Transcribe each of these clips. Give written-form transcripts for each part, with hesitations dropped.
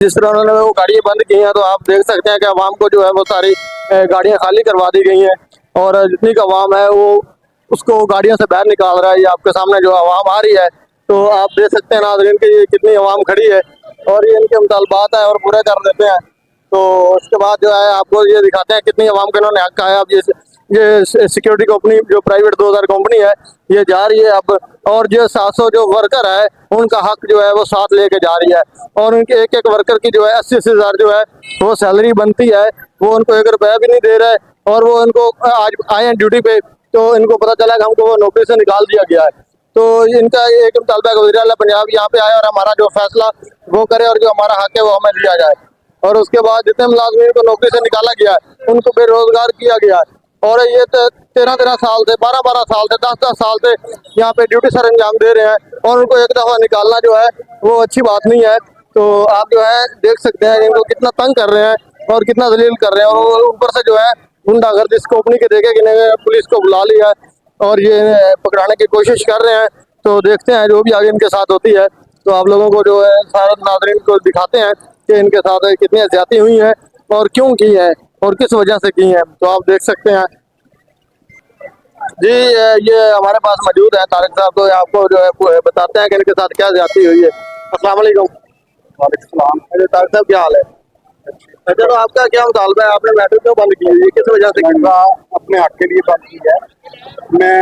जिस तरह उन्होंने वो गाड़ियाँ बंद की हैं तो आप देख सकते हैं कि आवाम को जो है वो सारी गाड़ियाँ खाली करवा दी गई हैं और जितनी का आवाम है वो उसको गाड़ियों से बाहर निकाल रहा है। ये आपके सामने जो आवाम आ रही है तो आप देख सकते हैं नाज़रीन कि ये कितनी आवाम खड़ी है और ये इनके मुतालबात है और पूरे कर देते हैं। तो उसके बाद जो है आपको ये दिखाते हैं कितनी आवाम के इन्होंने हक है। अब ये सिक्योरिटी कंपनी जो प्राइवेट 2000 कंपनी है ये जा रही है अब, और जो 700 जो वर्कर है उनका हक जो है वो साथ लेके जा रही है और उनके एक एक वर्कर की जो है 80-80 हज़ार जो है वो सैलरी बनती है, वो उनको 1 रुपया भी नहीं दे रहा है और वो उनको आज आए हैं ड्यूटी पे तो इनको पता चला कि हमको वो नौकरी से निकाल दिया गया है। तो इनका एक मुतालबा है वज़ीर आला पंजाब यहाँ पे आए और हमारा जो फैसला वो करे और जो हमारा हक है वो हमें दिया जाए। और उसके बाद जितने मुलाजमीन को नौकरी से निकाला गया है उनको बेरोजगार किया गया है और ये 13-13 साल से 12-12 साल से 10-10 साल से यहाँ पे ड्यूटी सर अंजाम दे रहे हैं और उनको एक दफा निकालना जो है वो अच्छी बात नहीं है। तो आप जो है देख सकते हैं इनको कितना तंग कर रहे हैं और कितना जलील कर रहे हैं और ऊपर से जो है गुंडागर्दी इस कंपनी के देखे कि पुलिस को बुला लिया है और ये पकड़ाने की कोशिश कर रहे हैं। तो देखते हैं जो भी आगे इनके साथ होती है तो आप लोगों को जो है सारे नाज़रीन को दिखाते हैं कि इनके साथ कितनी ज्यादती हुई है और क्यों की है और किस वजह से की है। तो आप देख सकते हैं जी ये हमारे पास मौजूद है तारिक साहब, तो आपको जो है बताते हैं कि इनके साथ क्या ज्यादती हुई है। अस्सलाम वालेकुम। वालेकुम सलाम। तारिक साहब क्या हाल है? अच्छा, तो आपका क्या मुतालबा है, आपने मेट्रो क्यों बंद की है, किस वजह से की? अपने हक के लिए बंद की है। मैं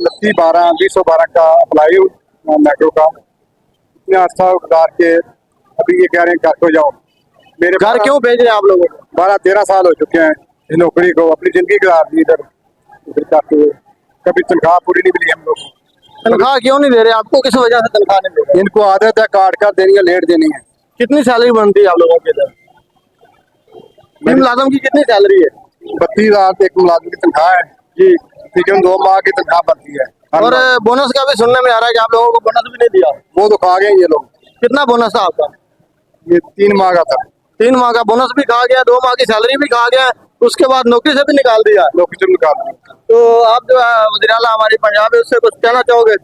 29/12/2012 का अप्लाई हूँ मेट्रो का। इतने अर्सा गुजार के अभी ये कह रहे हैं घर को जाओ। मेरे घर क्यों भेज रहे हैं आप लोगों को? 12-13 साल हो चुके हैं इस नौकरी को, अपनी जिंदगी गुजार दी इधर जाते हुए। कभी तनख्वाह पूरी नहीं मिली हम लोग को। तनख्वाह क्यों नहीं दे रहे आपको, किस वजह से तनख्वाह नहीं दे रहे? इनको आदत है काट कर देनी है, लेट देनी है। कितनी सैलरी बनती है आप लोगों के इधर? मुलाजम की कितनी सैलरी है? 32,000 एक मुलाजिम की तनख्वाह है जी। लेकिन 2 माह की तनख्वाह बनती है और बोनस का भी सुनने में आ रहा है कि आप लोगों को बोनस भी नहीं दिया। वो तो खा गए ये लोग। कितना बोनस था आपका? ये 3 माह का था। 3 माह का बोनस भी खा गया, 2 माह की सैलरी भी खा गया, उसके बाद नौकरी से भी निकाल दिया। नौकरी से निकाल दिया। तो आप जो है वज़ीर आला हमारी पंजाब है उससे कुछ कहना चाहोगे?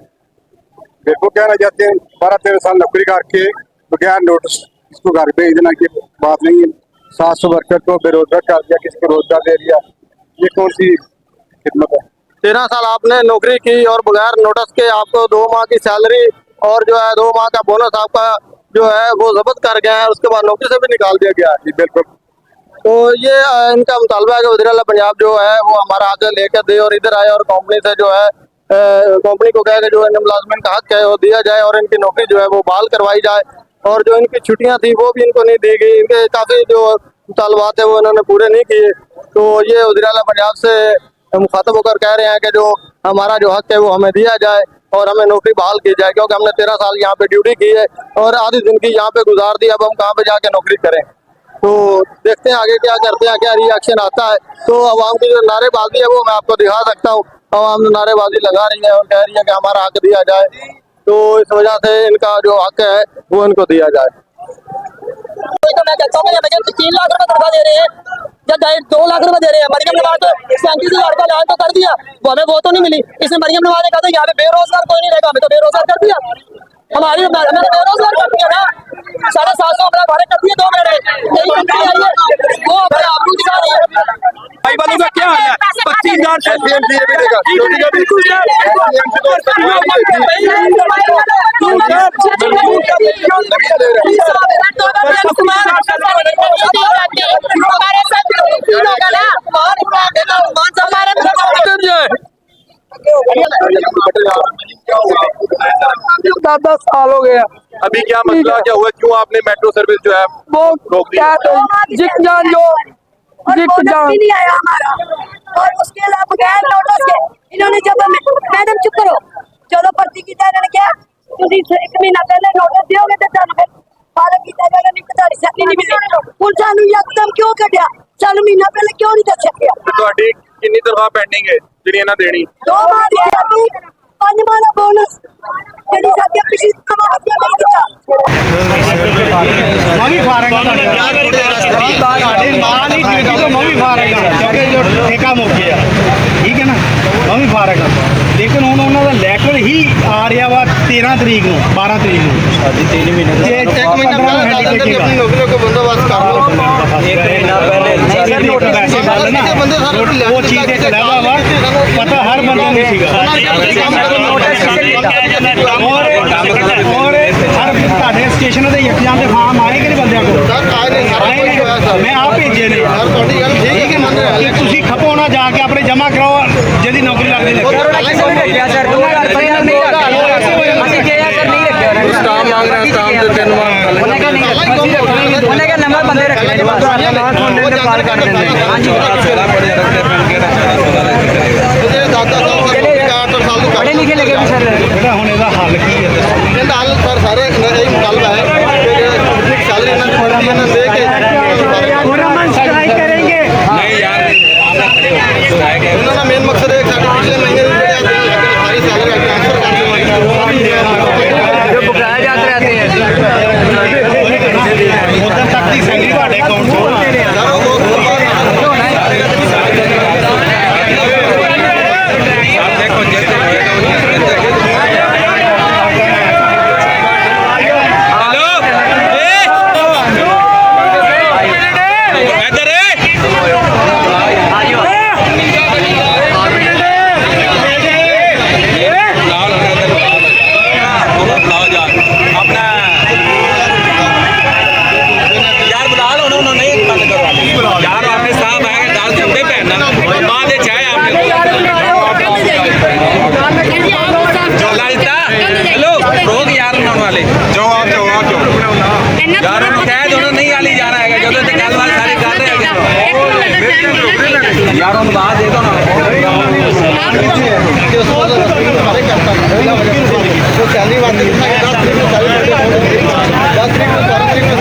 देखो कहना चाहते हैं 12-13 साल नौकरी करके बगैर नोटिस इसको घर भेज देना की बात नहीं है। 700 वर्कर को बेरोजगार कर दिया, किसी को रोजगार दे दिया, ये कौन सी खिदमत है? 13 साल आपने नौकरी की और बगैर नोटिस के आपको 2 माह की सैलरी और जो है 2 माह का बोनस आपका जो है वो जब्त कर गया है, उसके बाद नौकरी से भी निकाल दिया गया है। बिल्कुल। तो ये इनका मुतालबा है कि वज़ीर आला पंजाब जो है वो हमारा हक लेकर दे और इधर आए और कंपनी से जो है कंपनी को कहे कि जो इन मुलाजमिन का हक है वो दिया जाए और इनकी नौकरी जो है वो बहाल करवाई जाए और जो इनकी छुट्टियां थी वो भी इनको नहीं दी गई। इनके काफ़ी जो मुतालबात है वो इन्होंने पूरे नहीं किए। तो ये वज़ीर आला पंजाब से मुखातब होकर कह रहे हैं कि जो हमारा जो हक है वो हमें दिया जाए और हमें नौकरी बहाल की जाए, क्योंकि हमने 13 साल यहाँ पे ड्यूटी की है और आधी जिंदगी यहाँ पे गुजार दी, अब हम कहाँ पे जाके नौकरी करें। तो देखते हैं आगे क्या करते हैं, क्या रिएक्शन आता है। तो अवाम की जो नारेबाजी है वो मैं आपको दिखा सकता हूँ। अवाम नारेबाजी लगा रही है और कह रही है कि हमारा हक दिया जाए, तो इस वजह से इनका जो हक है वो इनको दिया जाए। तो मैं कहता हूँ मुझे 3 लाख रुपए तनख्वाह दे रहे हैं या 2 लाख रुपए दे रहे हैं। मरियम नवाज तो 37,000 का ऐलान तो कर दिया, वो हमें वो तो नहीं मिली। इसमें मरियम नवाज ने कहा था यहाँ पे बेरोजगार कोई नहीं रहेगा, हमें तो बेरोजगार कर दिया। हमारी बेरोजगार कर दिया ना, 750 हमारा भारत कर दिया 2 महीने। नई कंपनी आई है वो अपने आप को दिखा रही है। भाई वालों का क्या हाल है? 25,000 10 साल हो गया। अभी क्या मसला क्या हुआ, क्यों आपने मेट्रो सर्विस जो है वो रोक दी? क्या जिक जान जो जिक जान नहीं आया हमारा, और उसके अलावा बगैर नोटिस के इन्होंने जब मैडम चुप करो चलो भर्ती की इन्होंने क्या तुझे 1 महीना पहले नोटिस दियोगे तो जान फिर फारग की जगह नहीं पता सैलरी नहीं मिली। ਹੁਣ ਸਾਨੂੰ ਯਕਦਮ ਕਿਉਂ ਕੱਢਿਆ, ਸਾਨੂੰ ਮਹੀਨਾ ਪਹਿਲੇ ਕਿਉਂ ਨਹੀਂ ਦੱਸਿਆ? ਤੁਹਾਡੀ ਕਿੰਨੀ ਤਨਖਾਹ ਪੈਂਡਿੰਗ ਹੈ ਜਿਹੜੀ ਇਹਨਾਂ ਦੇਣੀ? 2 ਮਾਹ ਦੀ ਸੈਲਰੀ 5 माह का बोनस ਜਿਹੜੀ ਸਾਡੀ ਪਿਛਲੀ ਸਮਾਂ ਨਹੀਂ ਦਿੱਤਾ मैं भी फारेगा ਤੁਹਾਡੇ ਨਾਲ ਹੀ ਡਿਊਟੀ ਤੋਂ मैं भी फारेगा क्योंकि जो ठेका मुक गया ठीक है ना मैं भी फारेगा लेकिन ਹੁਣ ਉਹਨਾਂ ਦਾ ਲੈਟਰ ਹੀ ਆ ਰਿਹਾ ਵਾ 13 ਤਰੀਕ ਨੂੰ 12 ਤਰੀਕ ਨੂੰ ਸਾਡੀ 3 ਮਹੀਨੇ ਦਾ ਇੱਕ ਮਹੀਨਾ ਪਹਿਲਾਂ ਆਪਣੀ ਨੌਕਰੀ ਦਾ ਬੰਦੋਬਸਤ ਕਰ ਲਓ ਇੱਕ ਮਹੀਨਾ ਪਹਿਲੇ ਵੈਸੇ ਗੱਲ ਨਾ ਉਹ ਚੀਜ਼ ਦੇ ਖਿਲਾਫ ਵਾ ਪਤਾ ਹਰ ਬੰਦੇ ਨੂੰ ਸੀਗਾ और हर ਤੁਹਾਡੇ ਸਟੇਸ਼ਨਾਂ ਦੇ ਇੰਤਜ਼ਾਮ ਦੇ ਫਾਰਮ ਆਏ ਕਿ ਨਹੀਂ ਬੰਦਿਆਂ ਕੋਲ ਮੈਂ ਆਪ ਭੇਜੇ ਨੇ ਠੀਕ ਹੈ ਕਿ ਤੁਸੀਂ ਖਪੋ ਨਾ ਜਾ ਕੇ ਆਪਣੇ ਜਮ੍ਹਾਂ ਕਰਾਓ ਜਿਹਦੀ ਨੌਕਰੀ ਲੱਗਦੀ ਲੱਗੇ स्टाम्प मांग रहे हैं स्टाम्प से 3 माह नंबर बंदे रखने नेपाल कर देंगे पढ़े लिखे लगे भी सर बेटा ਹੁਣ ਇਹਦਾ ਹੱਲ ਕੀ ਹੈ ਦੱਸੋ ਇਹਦਾ ਹਾਲ ਸਰ ਸਾਰੇ ਇਹ ਮੁਤਾਲਬਾ ਹੈ ਕਿ ਸੈਲਰੀ ਇਹਨਾਂ ਨੂੰ ਦੇ ਕੇ पूरा मन स्ट्राइक करेंगे नहीं यार ਇਹਨਾਂ ਦਾ ਮੇਨ ਮਕਸਦ ਹੈ ਕਿ ਸਾਡੇ ਪਿਛਲੇ ਮਹੀਨੇ ਦੇ ਜਿਹੜੇ ਸਾਰੀ ਸੈਲਰੀ ਟ੍ਰਾਂਸਫਰ ਕਰ ਦੇਵਾਂਗੇ जो बुलाए जाते रहते हैं ਉਦੋਂ ਤੱਕ ਦੀ ਸੈਲਰੀ ਤੁਹਾਡੇ ਅਕਾਊਂਟ 'ਚ देखो जैसे हेलो इधर अपना यार बुला लो ना नहीं बंद करो यार आपने साहब आएगा दाल चंदे पहनना बाद चाहे आपने ललता हेलो रोग यार बनाने वाले जाओ आप जाओ यार उन्हें कह दो ना नहीं आली जाना है जो तो गलबात सारी कर रहे हैं यार उन बात दे दो ना सैलरी वाले 10 तरीक को सैलरी 10 तरीक को 12 तरीक में